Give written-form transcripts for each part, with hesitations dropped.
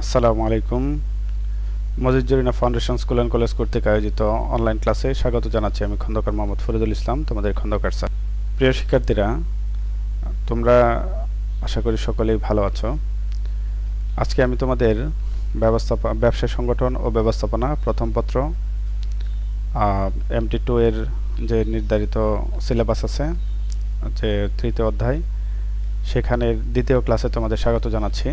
আসসালামু আলাইকুম। Majid Jarina foundation school and college কর্তৃক আয়োজিত অনলাইন ক্লাসে স্বাগত জানাচ্ছি। আমি খন্দকার মোহাম্মদ ফরিদুল ইসলাম, তোমাদের খন্দকার স্যার। প্রিয় শিক্ষার্থীরা, তোমরা আশা করি সকলেই ভালো আছো। আজকে আমি তোমাদের ব্যবসা সংগঠন ও ব্যবস্থাপনা প্রথম পত্র MT2 এর যে নির্ধারিত সিলেবাস আছে, যে তৃতীয় অধ্যায়, সেখানের দ্বিতীয় ক্লাসে তোমাদের স্বাগত জানাচ্ছি।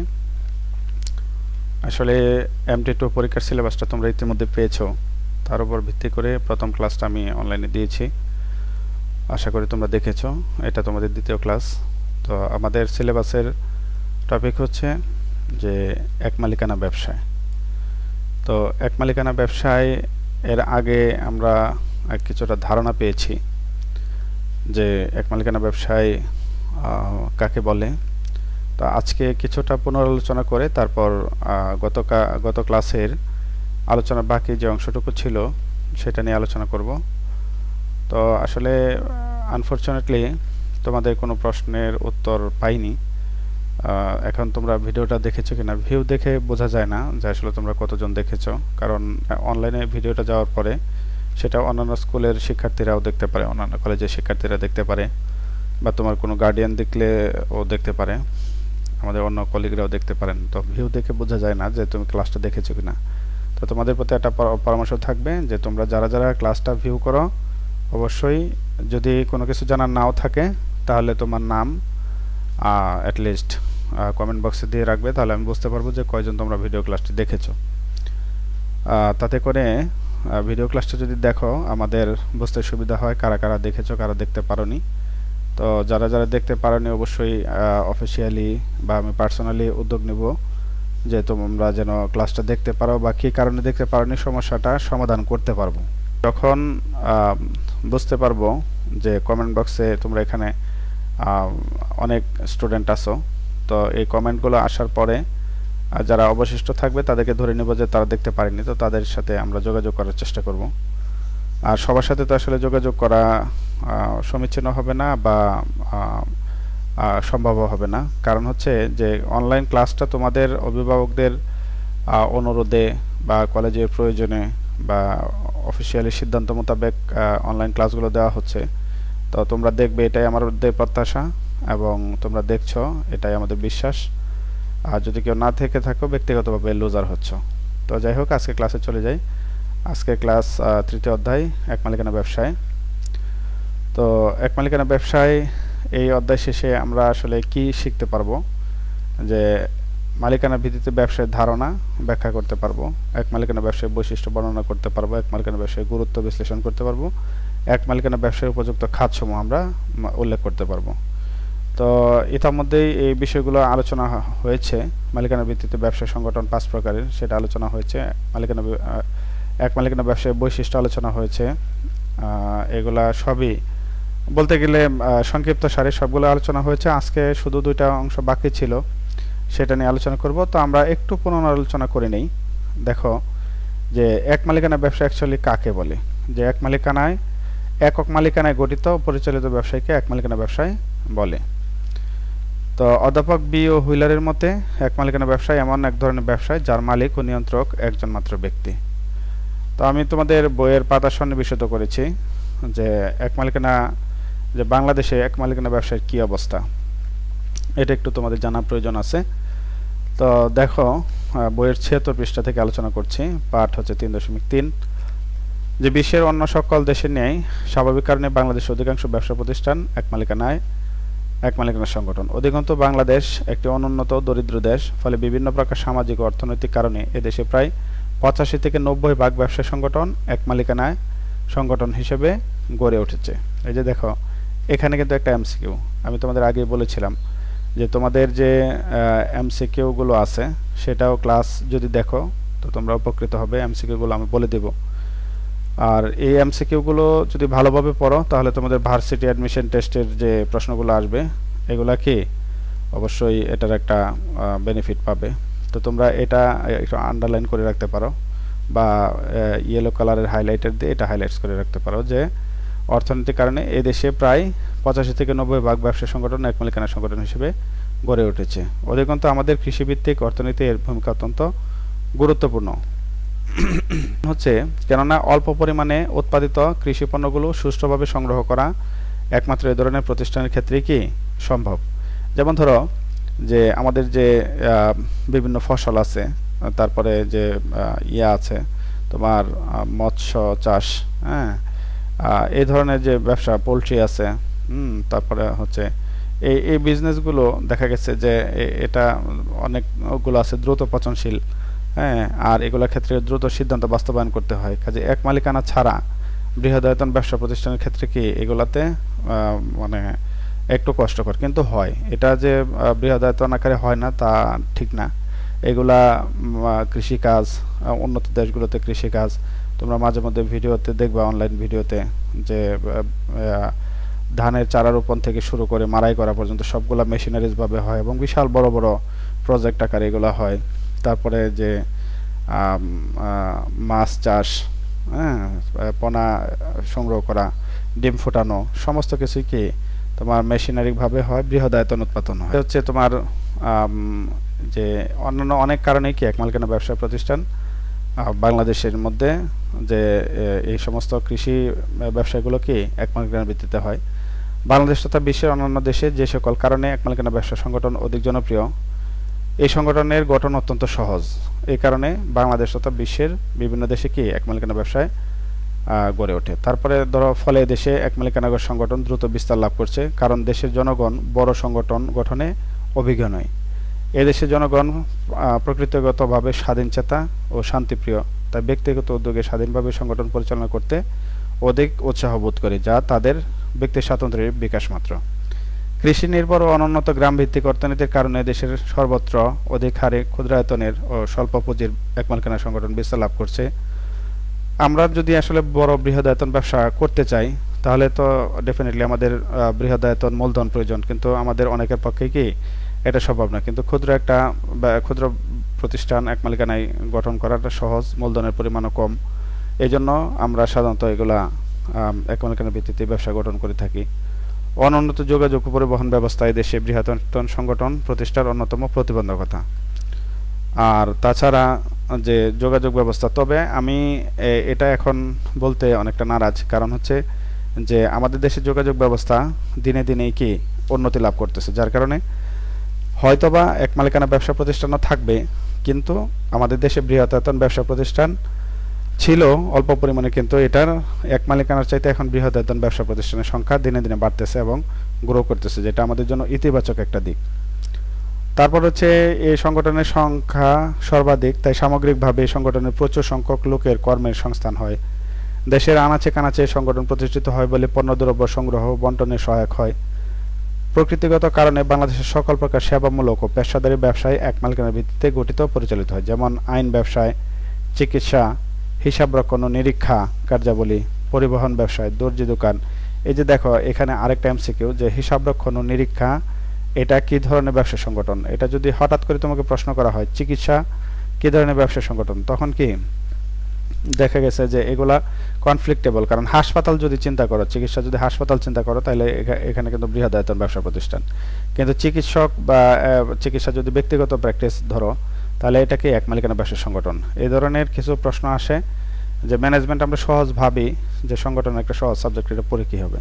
আসলে MT2 পরীক্ষার সিলেবাসটা তোমরা ইতিমধ্যে পেয়েছো, তার উপর ভিত্তি করে প্রথম ক্লাসটা আমি অনলাইনে দিয়েছি। আশা করি তোমরা দেখেছো। এটা তোমাদের দ্বিতীয় ক্লাস। তো আমাদের সিলেবাসের টপিক হচ্ছে যে এক মালিকানা ব্যবসায়। তো এক মালিকানা ব্যবসায় এর আগে আমরা কিছুটা ধারণা পেয়েছি যে এক মালিকানা ব্যবসায় কাকে বলে। তো আজকে কিছুটা পুনরালোচনা করে তারপর গত ক্লাসের আলোচনার বাকি যে অংশটুকু ছিল সেটা নিয়ে আলোচনা করব। তো আসলে আনফরচুনেটলি তোমাদের কোনো প্রশ্নের উত্তর পাইনি। এখন তোমরা ভিডিওটা দেখেছো কিনা, ভিউ দেখে বোঝা যায় না যে আসলে তোমরা কতজন দেখেছো, কারণ অনলাইনে ভিডিওটা যাওয়ার পরে সেটা অন্যান্য স্কুলের শিক্ষার্থীরাও দেখতে পারে, অন্যান্য কলেজের শিক্ষার্থীরা দেখতে পারে, বা তোমার কোনো গার্ডিয়ান দেখলে ও দেখতে পারে, আমাদের অন্য কলিগরাও দেখতে পারেন। তো ভিউ দেখে বোঝা যায় না যে তুমি ক্লাসটা দেখেছো কিনা। তো তোমাদের প্রতি একটা পরামর্শ থাকবে যে তোমরা যারা যারা ক্লাসটা ভিউ করো, অবশ্যই যদি কোনো কিছু জানার নাও থাকে তাহলে তোমার নাম অ্যাটলিস্ট কমেন্ট বক্সে দিয়ে রাখবে, তাহলে আমি বুঝতে পারবো যে কয়জন তোমরা ভিডিও ক্লাসটি দেখেছো। তাতে করে ভিডিও ক্লাসটা যদি দেখো আমাদের বুঝতে সুবিধা হয় কারা কারা দেখেছো, কারা দেখতে পারোনি। তো যারা যারা দেখতে পারোনি অবশ্যই অফিসিয়ালি বা আমি পার্সোনালি উদ্যোগ নেব যে তোমরা যেন ক্লাসটা দেখতে পারো, বা কী কারণে দেখতে পারোনি সমস্যাটা সমাধান করতে পারবো। যখন বুঝতে পারবো যে কমেন্ট বক্সে তোমরা এখানে অনেক স্টুডেন্ট আছো, তো এই কমেন্টগুলো আসার পরে যারা অবশিষ্ট থাকবে তাদেরকে ধরে নেব যে তারা দেখতে পারেনি, তো তাদের সাথে আমরা যোগাযোগ করার চেষ্টা করব। আর সবার সাথে তো আসলে যোগাযোগ করা সমীচীন হবে না বা সম্ভব হবে না, কারণ হচ্ছে যে অনলাইন ক্লাসটা তোমাদের অভিভাবকদের অনুরোধে বা কলেজের প্রয়োজনে বা অফিসিয়ালি সিদ্ধান্ত মোতাবেক অনলাইন ক্লাসগুলো দেওয়া হচ্ছে। তো তোমরা দেখবে, এটাই আমাদের প্রত্যাশা এবং তোমরা দেখছো, এটাই আমাদের বিশ্বাস। আর যদি কেউ না থেকে থাকো ব্যক্তিগতভাবে লুজার হচ্ছ। তো যাই হোক, আজকে ক্লাসে চলে যাই। আজকে ক্লাস তৃতীয় অধ্যায় এক মালিকানা ব্যবসায়। তো এক মালিকানা ব্যবসায় এই অধ্যায় শেষে আমরা আসলে কি শিখতে পারবো, যে মালিকানা ভিত্তিতে ব্যবসায়ের ধারণা ব্যাখ্যা করতে পারবো, এক মালিকানা ব্যবসায়ের বৈশিষ্ট্য বর্ণনা করতে পারবো, এক মালিকানা ব্যবসায়ের গুরুত্ব বিশ্লেষণ করতে পারবো, এক মালিকানা ব্যবসায়ের উপযুক্ত খাতসমূহ আমরা উল্লেখ করতে পারবো। তো ইতিমধ্যেই এই বিষয়গুলো আলোচনা হয়েছে। মালিকানা ভিত্তিতে ব্যবসা সংগঠন 5 প্রকারের, সেটা আলোচনা হয়েছে। এক মালিকানা ব্যবসায়ের বৈশিষ্ট্য আলোচনা হয়েছে। এগুলা সবই বলতে গেলে সংক্ষিপ্ত সারে সবগুলো আলোচনা হয়েছে। আজকে শুধু 2টা অংশ বাকি ছিল, সেটা নিয়ে আলোচনা করব। তো আমরা একটু পুনরালোচনা করে নেই। দেখো যে এক মালিকানা ব্যবসা অ্যাকচুয়ালি কাকে বলে, যে একক মালিকানায় গঠিত পরিচালিত ব্যবসায়কে এক মালিকানা ব্যবসায় বলে। তো অধ্যাপক বি ও হুইলারের মতে এক মালিকানা ব্যবসায় এমন এক ধরনের ব্যবসায় যার মালিক ও নিয়ন্ত্রক একজন মাত্র ব্যক্তি। তো আমি তোমাদের বইয়ের পাতা সন্নিবেশিত করেছি যে যে বাংলাদেশে এক মালিকানা ব্যবসার কি অবস্থা, এটা একটু তোমাদের জানা প্রয়োজন আছে। তো দেখো, বইয়ের 76 পৃষ্ঠা থেকে আলোচনা করছি। পাঠ হচ্ছে 3.3, যে বিশ্বের অন্য সকল দেশের ন্যায় স্বাভাবিক কারণে বাংলাদেশের অধিকাংশ ব্যবসা প্রতিষ্ঠান এক মালিকানা সংগঠন। অধিকন্তু বাংলাদেশ একটি অনুন্নত দরিদ্র দেশ, ফলে বিভিন্ন প্রকার সামাজিক ও অর্থনৈতিক কারণে এদেশে প্রায় 85 থেকে 90% ব্যবসা সংগঠন এক মালিকানায় সংগঠন হিসেবে গড়ে উঠেছে। এই যে দেখো, এখানে কিন্তু একটা এমসিকিউ আমি তোমাদের আগেই বলেছিলাম যে তোমাদের যে এমসিকিউগুলো আছে সেটাও ক্লাস যদি দেখো তো তোমরা উপকৃত হবে। এমসিকিউগুলো আমি বলে দেব, আর এই এমসিকিউগুলো যদি ভালোভাবে পড়ো তাহলে তোমাদের ভার্সিটি অ্যাডমিশন টেস্টের যে প্রশ্নগুলো আসবে এগুলা কি অবশ্যই এটার একটা বেনিফিট পাবে। তো তোমরা এটা একটু আন্ডারলাইন করে রাখতে পারো, বা ইয়েলো কালারের হাইলাইটার দিয়ে এটা হাইলাইটস করে রাখতে পারো যে অর্থনৈতিক কারণে এদেশে প্রায় 85 থেকে 90% ব্যবসা সংগঠন এক মালিকানা সংগঠন হিসেবে গড়ে উঠেছে। অধিকন্তু আমাদের কৃষিভিত্তিক অর্থনীতি এর ভূমিকা অত্যন্ত গুরুত্বপূর্ণ হচ্ছে, কেননা অল্প পরিমাণে উৎপাদিত কৃষি পণ্যগুলো সুষ্ঠুভাবে সংগ্রহ করা একমাত্র এই ধরনের প্রতিষ্ঠানের ক্ষেত্রেই কি সম্ভব। যেমন ধরো যে আমাদের যে বিভিন্ন ফসল আছে, তারপরে যে ইয়া আছে তোমার মৎস্য চাষ, হ্যাঁ, এই ধরনের যে ব্যবসা, পোলট্রি আছে, তারপরে হচ্ছে এই বিজনেসগুলো দেখা গেছে যে এটা অনেকগুলো আছে দ্রুত পচনশীল, হ্যাঁ, আর এগুলোর ক্ষেত্রে দ্রুত সিদ্ধান্ত বাস্তবায়ন করতে হয়। কাজে এক মালিকানা ছাড়া বৃহদায়তন ব্যবসা প্রতিষ্ঠানের ক্ষেত্রে কি এগুলাতে মানে একটু কষ্টকর, কিন্তু হয়। এটা যে বৃহদায়তন আকারে হয় না তা ঠিক না। এগুলা কৃষিকাজ, উন্নত দেশগুলোতে কৃষিকাজ তোমরা মাঝে মধ্যে ভিডিওতে দেখবা, অনলাইন ভিডিওতে, যে ধানের চারা রোপণ থেকে শুরু করে মাড়াই করা পর্যন্ত সবগুলা মেশিনারিজ ভাবে হয় এবং বিশাল বড় বড় প্রজেক্ট আকারে এগুলো হয়। তারপরে যে মাছ চাষ, হ্যাঁ, পোনা সংগ্রহ করা, ডিম ফোটানো, সমস্ত কিছুই কি তোমার মেশিনারিক ভাবে হয়, বৃহদায়তন উৎপাদন হয়। হচ্ছে তোমার যে অন্যান্য অনেক কারণেই কি এক মালিকানা ব্যবসা প্রতিষ্ঠান বাংলাদেশের মধ্যে যে এই সমস্ত কৃষি ব্যবসাগুলো কি এক মালিকানার ভিত্তিতে হয়। বাংলাদেশ তথা বিশ্বের অন্যান্য দেশে যে সকল কারণে এক মালিকানা ব্যবসা সংগঠন অধিক জনপ্রিয়, এই সংগঠনের গঠন অত্যন্ত সহজ। এই কারণে বাংলাদেশ তথা বিশ্বের বিভিন্ন দেশে কি এক মালিকানা ব্যবসায় গড়ে ওঠে। তারপরে ধরো ফলে দেশে এক মালিকানা সংগঠন দ্রুত বিস্তার লাভ করছে, কারণ দেশের জনগণ বড় সংগঠন গঠনে অভিজ্ঞ নয়। এদেশের জনগণ প্রকৃতিগতভাবে স্বাধীনচেতা ও শান্তিপ্রিয়, তাই ব্যক্তিগত উদ্যোগে স্বাধীনভাবে সংগঠন পরিচালনা করতে অধিক উৎসাহ বোধ করে, যা তাদের ব্যক্তি স্বাতন্ত্র্যের বিকাশ মাত্র। কৃষি নির্ভর ও অনুন্নত গ্রাম ভিত্তিক অর্থনীতির কারণে দেশের সর্বত্র অধিক হারে ক্ষুদ্রায়তনের ও স্বল্প পুঁজির এক মালিকানা সংগঠন বিস্তার লাভ করছে। আমরা যদি আসলে বড় বৃহদায়তন ব্যবসা করতে চাই তাহলে তো ডেফিনেটলি আমাদের বৃহদায়তন মূলধন প্রয়োজন, কিন্তু আমাদের অনেকের পক্ষে কি এটা সম্ভব না। কিন্তু ক্ষুদ্র প্রতিষ্ঠান এক মালিকানায় গঠন করাটা সহজ, মূলধনের পরিমাণও কম। এই জন্য আমরা সাধারণত এগুলা এক মালিকানার ভিত্তিতে ব্যবসা গঠন করে থাকি। অনুন্নত যোগাযোগ ও পরিবহন ব্যবস্থা এই দেশে বৃহদায়তন সংগঠন প্রতিষ্ঠার অন্যতম প্রতিবন্ধকতা। আর তাছাড়া যে যোগাযোগ ব্যবস্থা, তবে আমি এটা এখন বলতে অনেকটা নারাজ, কারণ হচ্ছে যে আমাদের দেশের যোগাযোগ ব্যবস্থা দিনে দিনেই কি উন্নতি লাভ করতেছে, যার কারণে হয়তোবা এক মালিকানা ব্যবসা প্রতিষ্ঠানও থাকবে, কিন্তু আমাদের দেশে বৃহদায়তন ব্যবসা প্রতিষ্ঠান ছিল অল্প পরিমাণে, কিন্তু এটার এক মালিকানার চাইতে এখন বৃহদায়তন ব্যবসা প্রতিষ্ঠানের সংখ্যা দিনে দিনে বাড়তেছে এবং গ্রো করতেছে, যেটা আমাদের জন্য ইতিবাচক একটা দিক। তারপর হচ্ছে এই সংগঠনের সংখ্যা সর্বাধিক, তাই সামগ্রিকভাবে এই সংগঠনের প্রচুর সংখ্যক লোকের কর্মের সংস্থান হয়। দেশের আনাচে কানাচে সংগঠন প্রতিষ্ঠিত হয় বলে পণ্যদ্রব্য সংগ্রহ বন্টনে সহায়ক হয়। প্রকৃতিগত কারণে বাংলাদেশের সকল প্রকার সেবামূলক ও পেশাদারি ব্যবসায় এক মালিকানার ভিত্তিতে গঠিত পরিচালিত হয়, যেমন আইন ব্যবসায়, চিকিৎসা, হিসাবরক্ষণ ও নিরীক্ষা কার্যাবলী, পরিবহন ব্যবসায়, দর্জি দোকান। এই যে দেখো এখানে আরেকটা এমসিকিউ, যে হিসাবরক্ষণ ও নিরীক্ষা এটা কি ধরনের ব্যবসা সংগঠন। এটা যদি হঠাৎ করে তোমাকে প্রশ্ন করা হয় চিকিৎসা কি ধরনের ব্যবসা সংগঠন, তখন কি দেখা গেছে যে এগুলা কনফ্লিক্টেবল, কারণ হাসপাতাল যদি চিন্তা করো, চিকিৎসা যদি হাসপাতাল চিন্তা করো, তাহলে এখানে কিন্তু বৃহদায়তন ব্যবসা প্রতিষ্ঠান। কিন্তু চিকিৎসক বা চিকিৎসা যদি ব্যক্তিগত প্র্যাকটিস ধরো, তাহলে এটাকে এক মালিকানা ব্যবসা সংগঠন। এই ধরনের কিছু প্রশ্ন আসে, যে ম্যানেজমেন্ট আমরা সহজ ভাবি যে সংগঠন একটা সহজ সাবজেক্ট, এটা পড়ে কি হবে,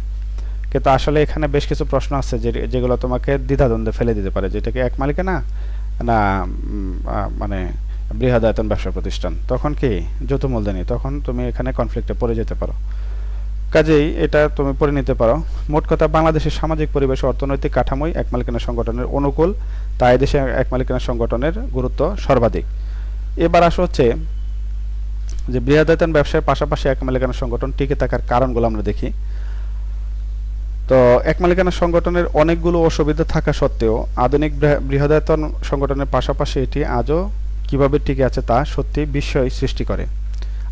কিন্তু আসলে এখানে বেশ কিছু প্রশ্ন আছে যেগুলো তোমাকে দ্বিধাদ্বন্দ্বে ফেলে দিতে পারে, যেটাকে এক মালিকানা না মানে বৃহদায়তন ব্যবসা প্রতিষ্ঠান, তখন কি যৌথ মূলধনী, তখন তুমি এখানে কনফ্লিক্টে পড়ে যেতে পারো। কাজেই এটা তুমি পড়ে নিতে পারো। মোট কথা, বাংলাদেশের সামাজিক পরিবেশ ও অর্থনৈতিক কাঠামোই এক মালিকানা সংগঠনের অনুকূল, তাই দেশে এক মালিকানা সংগঠনের গুরুত্ব সর্বাধিক। এবার আসা হচ্ছে যে বৃহদায়তন ব্যবসার পাশাপাশি এক মালিকানা সংগঠন টিকে থাকার কারণগুলো আমরা দেখি। তো এক মালিকানা সংগঠনের অনেকগুলো অসুবিধা থাকা সত্ত্বেও আধুনিক বৃহদায়তন সংগঠনের পাশাপাশি এটি আজও কিভাবে টিকে আছে তা সত্যি বিস্ময় সৃষ্টি করে।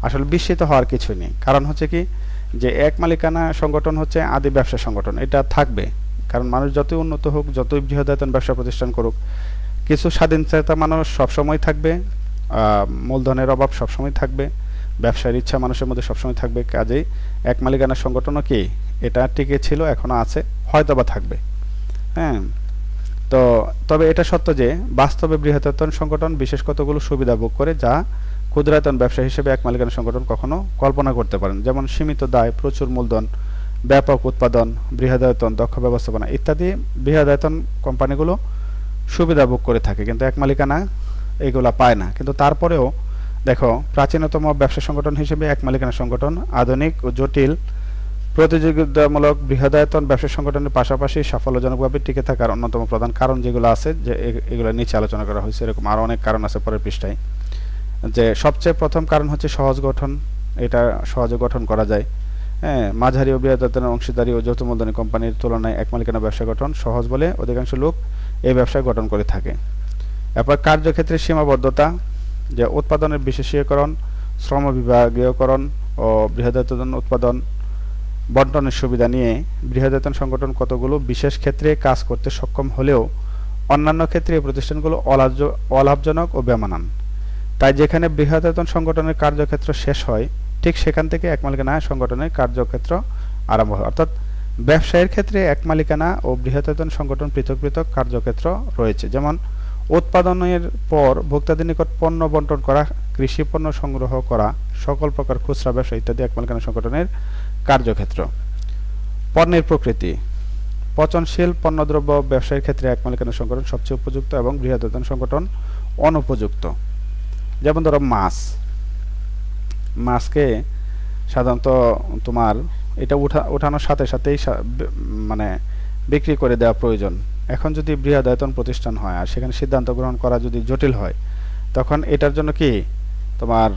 আসলে বিস্মিত হওয়ার কিছুই নেই, কারণ হচ্ছে কি যে এক মালিকানা সংগঠন হচ্ছে আদি ব্যবসা সংগঠন, এটা থাকবে, কারণ মানুষ যতই উন্নত হোক, যতই বৃহদায়তন ব্যবসা প্রতিষ্ঠান করুক, কিছু স্বাধীনচেতা মানুষ সবসময় থাকবে, মূলধনের অভাব সবসময় থাকবে, ব্যবসার ইচ্ছা মানুষের মধ্যে সবসময় থাকবে। কাজেই এক মালিকানা সংগঠনও কি এটা টিকে ছিল, এখনো আছে, হয়তোবা থাকবে। হ্যাঁ, তো তবে এটা সত্য যে বাস্তবে বৃহদায়তন সংগঠন বিশেষ কতগুলো সুবিধা ভোগ করে যা ক্ষুদ্রায়তন ব্যবসা হিসেবে এক মালিকানা সংগঠন কখনো কল্পনা করতে পারেন, যেমন সীমিত দায়, প্রচুর মূলধন, ব্যাপক উৎপাদন, বৃহদায়তন, দক্ষ ব্যবস্থাপনা ইত্যাদি। বৃহদায়তন কোম্পানিগুলো সুবিধা ভোগ করে থাকে কিন্তু এক মালিকানা এগুলা পায় না। কিন্তু তারপরেও দেখো, প্রাচীনতম ব্যবসা সংগঠন হিসেবে এক মালিকানা সংগঠন আধুনিক ও জটিল প্রতিযোগিতামূলক বৃহদায়তন ব্যবসা সংগঠনের পাশাপাশি সাফল্যজনকভাবে টিকে থাকার অন্যতম প্রধান কারণ যেগুলো আছে, যে এগুলো নিচে আলোচনা করা হয়েছে। এরকম আরও অনেক কারণ আছে পরের পৃষ্ঠায়। যে সবচেয়ে প্রথম কারণ হচ্ছে সহজ গঠন, এটা সহজে গঠন করা যায়। হ্যাঁ, মাঝারি ও বৃহদায়তন অংশীদারি ও যৌথ মূলধনী কোম্পানির তুলনায় এক মালিকানা ব্যবসা গঠন সহজ বলে অধিকাংশ লোক এই ব্যবসা গঠন করে থাকে। এরপর কার্যক্ষেত্রের সীমাবদ্ধতা, যে উৎপাদনের বিশেষীকরণ, শ্রম বিভাগীয়করণ ও বৃহদায়তন উৎপাদন বন্টনের সুবিধা নিয়ে বৃহদায়তন সংগঠন কতগুলো বিশেষ ক্ষেত্রে কাজ করতে সক্ষম হলেও অন্যান্য ক্ষেত্রে এই প্রতিষ্ঠানগুলো অলাভজনক ও বেমানান। তাই যেখানে বৃহদায়তন সংগঠনের কার্যক্ষেত্র শেষ হয় ঠিক সেখান থেকে এক মালিকানা সংগঠনের কার্যক্ষেত্র আরম্ভ হয়। অর্থাৎ ব্যবসায়ের ক্ষেত্রে এক মালিকানা ও বৃহদায়তন সংগঠন পৃথক পৃথক কার্যক্ষেত্র রয়েছে। যেমন উৎপাদনের পর ভোক্তাদের নিকট পণ্য বন্টন করা, কৃষি পণ্য সংগ্রহ করা, সকল প্রকার খুচরা ব্যবসা ইত্যাদি এক মালিকানা সংগঠনের কার্যক্ষেত্র। পণ্যের প্রকৃতি, পচনশীল পণ্যদ্রব্য ব্যবসায়ের ক্ষেত্রে এক মালিকানা সংগঠন সবচেয়ে উপযুক্ত এবং বৃহদায়তন সংগঠন অনুপযুক্ত। যেমন ধরো মাছকে সাধারণত তোমার এটা উঠানোর সাথে সাথেই মানে বিক্রি করে দেওয়া প্রয়োজন। এখন যদি বৃহদায়তন প্রতিষ্ঠান হয় আর সেখানে সিদ্ধান্ত গ্রহণ করা যদি জটিল হয়, তখন এটার জন্য কি তোমার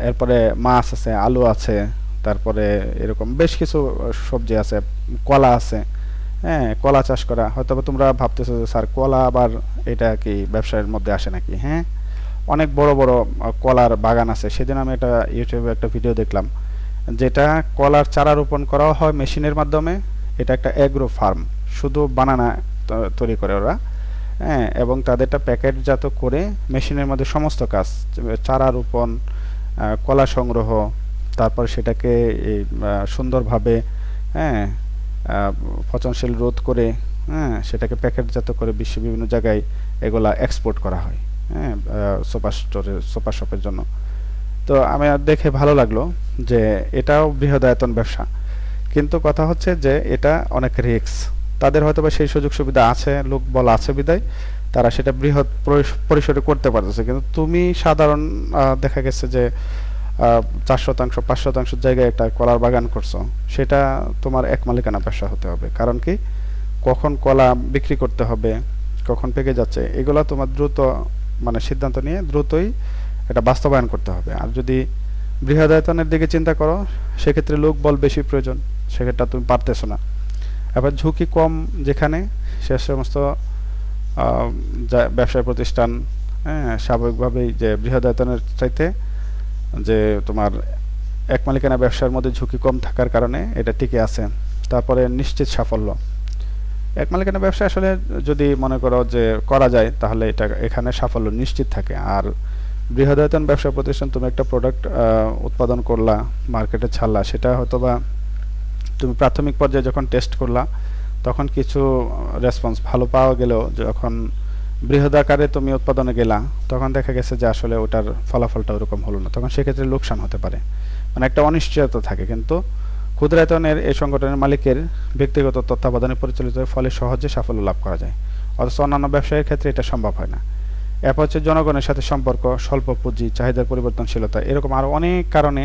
এরপরে মাছ আছে, আলু আছে, তারপরে এরকম বেশ কিছু সবজি আছে, কলা আছে। হ্যাঁ, কলা চাষ করা, হয়তো তোমরা ভাবতেছো যে স্যার কলা আবার এটা কি ব্যবসার মধ্যে আসে নাকি? হ্যাঁ, অনেক বড় বড় কলার বাগান আছে। সেদিন আমি একটা ইউটিউবে একটা ভিডিও দেখলাম, যেটা কলার চারা রোপণ করা হয় মেশিনের মাধ্যমে। এটা একটা অ্যাগ্রো ফার্ম, শুধু বানানা তৈরি করে ওরা। হ্যাঁ, এবং তাদেরটা প্যাকেটজাত করে মেশিনের মধ্যে সমস্ত কাজ, চারা রোপণ, কলা সংগ্রহ, তারপর সেটাকে সুন্দরভাবে হ্যাঁ পচনশীল রোধ করে সেটাকে প্যাকেটজাত করে বিশ্বের বিভিন্ন জায়গায় এগুলা এক্সপোর্ট করা হয়। হ্যাঁ, সুপার শপের জন্য। তো আমি দেখে ভালো লাগলো যে এটাও বৃহদায়তন ব্যবসা, কিন্তু কথা হচ্ছে যে এটা অনেক রিস্ক। তাদের হয়তো বা সেই সুযোগ সুবিধা আছে, লোক বল আছে বিদায় তারা সেটা বৃহৎ পরিসরে করতে পারতেছে। কিন্তু তুমি সাধারণ দেখা গেছে যে 4% 5% জায়গায় একটা কলার বাগান করছো, সেটা তোমার এক মালিকানা ব্যবসা হতে হবে। কারণ কি, কখন কলা বিক্রি করতে হবে, কখন পেকে যাচ্ছে, এগুলা তোমার দ্রুত মানে সিদ্ধান্ত নিয়ে দ্রুতই এটা বাস্তবায়ন করতে হবে। আর যদি বৃহদায়তনের দিকে চিন্তা করো, সেক্ষেত্রে লোক বল বেশি প্রয়োজন, সেক্ষেত্রে তুমি পারতেছো না। এবার ঝুঁকি কম যেখানে, সে সমস্ত ব্যবসায় প্রতিষ্ঠান স্বাভাবিকভাবেই যে বৃহদায়তনের চাইতে যে তোমার এক মালিকানা ব্যবসার মধ্যে ঝুঁকি কম থাকার কারণে এটা টিকে আছে। তারপরে নিশ্চিত সাফল্য, এক মালিকানা ব্যবসা আসলে যদি মনে করো যে করা যায়, তাহলে এটা এখানে সাফল্য নিশ্চিত থাকে। আর বৃহদায়তন ব্যবসা প্রতিষ্ঠান, তুমি একটা প্রোডাক্ট উৎপাদন করলা, মার্কেটে ছাড়লা, সেটা হয়তোবা তুমি প্রাথমিক পর্যায়ে যখন টেস্ট করলা তখন কিছু রেসপন্স ভালো পাওয়া গেলেও যখন বৃহদাকারে তুমি উৎপাদনে গেলা, তখন দেখা গেছে যে আসলে ওটার ফলাফলটা ওরকম হলো না, তখন সেক্ষেত্রে লোকসান হতে পারে, মানে একটা অনিশ্চয়তা থাকে। কিন্তু ক্ষুদ্রায়তনের এই সংগঠনের মালিকের ব্যক্তিগত তত্ত্বাবধানে পরিচালিত ফলে সহজে সাফল্য লাভ করা যায়, অথচ অন্যান্য ব্যবসায়ের ক্ষেত্রে এটা সম্ভব হয় না। এরপর হচ্ছে জনগণের সাথে সম্পর্ক, স্বল্প পুঁজি, চাহিদার পরিবর্তনশীলতা, এরকম আরও অনেক কারণে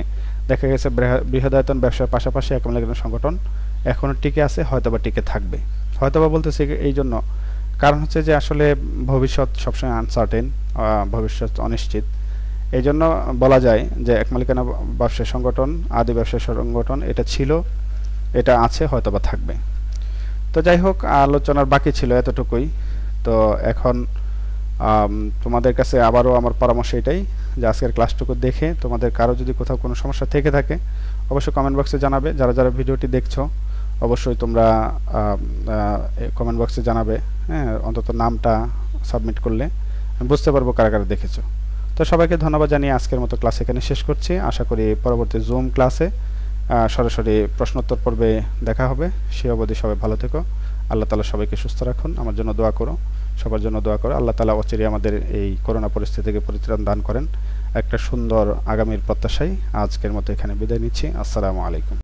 দেখা গেছে বৃহদায়তন ব্যবসার পাশাপাশি এক মালিকানা সংগঠন এখনও টিকে আছে, হয়তোবা টিকে থাকবে। হয়তোবা বলতেছি এই জন্য, কারণ হচ্ছে যে আসলে ভবিষ্যৎ সবসময় আনসার্টেন, ভবিষ্যৎ অনিশ্চিত। এই জন্য বলা যায় যে এক মালিকানা ব্যবসায় সংগঠন, আদি ব্যবসায় সংগঠন এটা ছিল, এটা আছে, হয়তোবা থাকবে। তো যাই হোক, আলোচনার বাকি ছিল এতটুকুই। তো এখন তোমাদের কাছে আবারও আমার পরামর্শ এটাই যে আজকের ক্লাসটুকু দেখে তোমাদের কারো যদি কোথাও কোনো সমস্যা থেকে থাকে অবশ্যই কমেন্ট বক্সে জানাবে। যারা যারা ভিডিওটি দেখছো অবশ্যই তোমরা কমেন্ট বক্সে জানাবে, হ্যাঁ, অন্তত নামটা সাবমিট করলে আমি বুঝতে পারবো কারা কারা দেখেছো। তো সবাইকে ধন্যবাদ জানিয়ে আজকের মতো ক্লাস এখানে শেষ করছি। আশা করি পরবর্তী জুম ক্লাসে সরাসরি প্রশ্নোত্তর পর্বে দেখা হবে। সে অবধি সবাই ভালো থেকো। আল্লাহ তাআলা সবাইকে সুস্থ রাখুন। আমার জন্য দোয়া করো, সবার জন্য দোয়া করো। আল্লাহ তাআলা অচিরেই আমাদের এই করোনা পরিস্থিতি থেকে পরিত্রাণ দান করেন। একটা সুন্দর আগামীর প্রত্যাশায় আজকের মতো এখানে বিদায় নিচ্ছি। আসসালামু আলাইকুম।